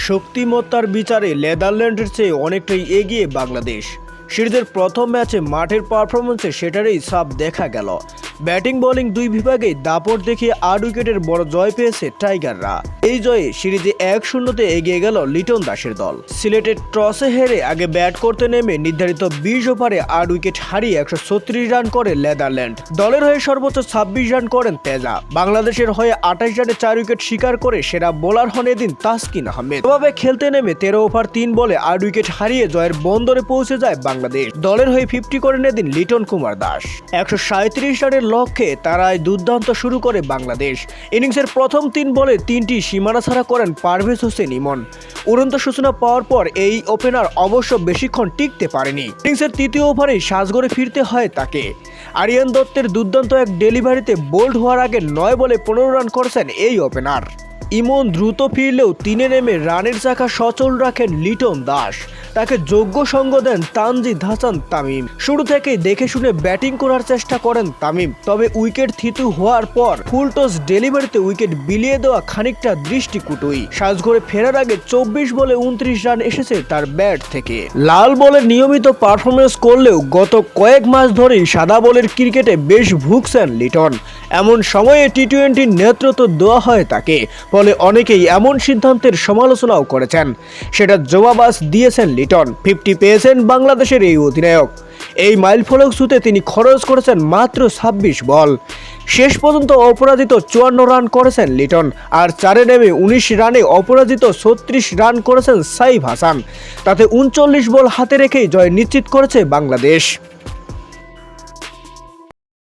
শক্তিমত্তার বিচারে নেদারল্যান্ডের চেয়ে অনেকটাই এগিয়ে বাংলাদেশ। সিরিজের প্রথম ম্যাচে মাঠের পারফরমেন্সে সেটারই ছাপ দেখা গেল। ব্যাটিং বোলিং দুই বিভাগেই দাপট দেখিয়ে 8 উইকেটের বড় জয় পেয়েছে টাইগাররা। এই জয়ে সিরিজে 1-0-তে এগিয়ে গেল লিটন দাসের দল। সিলেটের টসে হেরে আগে ব্যাট করতে নেমে নির্ধারিত 20 ওভারে 8 উইকেট হারিয়ে 136 রান করে নেদারল্যান্ড। দলের হয়ে সর্বোচ্চ 26 রান করেন তেজা। বাংলাদেশের হয়ে 28 রানে 4 উইকেট শিকার করে সেরা বোলার হন এদিন তাসকিন আহমেদ। এভাবে খেলতে নেমে 13 ওভার 3 বলে 8 উইকেট হারিয়ে জয়ের বন্দরে পৌঁছে যায় বাংলাদেশ। দলের হয়ে 50 করেন এদিন লিটন কুমার দাস। 137 রানের লক্ষ্যে তারাই দুর্দান্ত শুরু করে বাংলাদেশ। ইনিংসের প্রথম 3 বলে 3টি সীমানা ছাড়া করেন পারভেজ হোসেন ইমন। উড়ন্ত সূচনা পাওয়ার পর এই ওপেনার অবশ্য বেশিক্ষণ টিকতে পারেনি। ইনিংসের তৃতীয় ওভারেই সাজঘরে ফিরতে হয় তাকে। আরিয়ান দত্তের দুর্দান্ত এক ডেলিভারিতে বোল্ড হওয়ার আগে 9 বলে 15 রান করেছেন এই ওপেনার। ইমন দ্রুত ফিরলেও 3-এ নেমে রানের চাকা সচল রাখেন লিটন দাস। তাকে যোগ্য সঙ্গ দেন তানজিদ হাসান তামিম। শুরু থেকেই দেখে শুনে ব্যাটিং করার চেষ্টা করেন তামিম, তবে উইকেট থিতু হওয়ার পর ফুল টস ডেলিভারিতে উইকেট বিলিয়ে দেওয়া খানিকটা দৃষ্টিকটুই। সাজঘরে ফেরার আগে 24 বলে 29 রান এসেছে তার ব্যাট থেকে। লাল বলে নিয়মিত পারফরমেন্স করলেও গত কয়েক মাস ধরেই সাদা বলের ক্রিকেটে বেশ ভুগছেন লিটন। এমন সময়ে টি-20 নেতৃত্ব দেওয়া হয় তাকে, ফলে অনেকেই এমন সিদ্ধান্তের সমালোচনাও করেছেন। সেটা জবাব দিয়েছেন লিটন। 50 পেয়েছেন বাংলাদেশের এই অধিনায়ক। এই মাইলফলক ছুঁতে তিনি খরচ করেছেন মাত্র 26 বল। শেষ পর্যন্ত অপরাজিত 54 রান করেছেন লিটন। আর 4-এ নেমে 19 রানে অপরাজিত 36 রান করেছেন সাইফ হাসান। তাতে 39 বল হাতে রেখেই জয় নিশ্চিত করেছে বাংলাদেশ।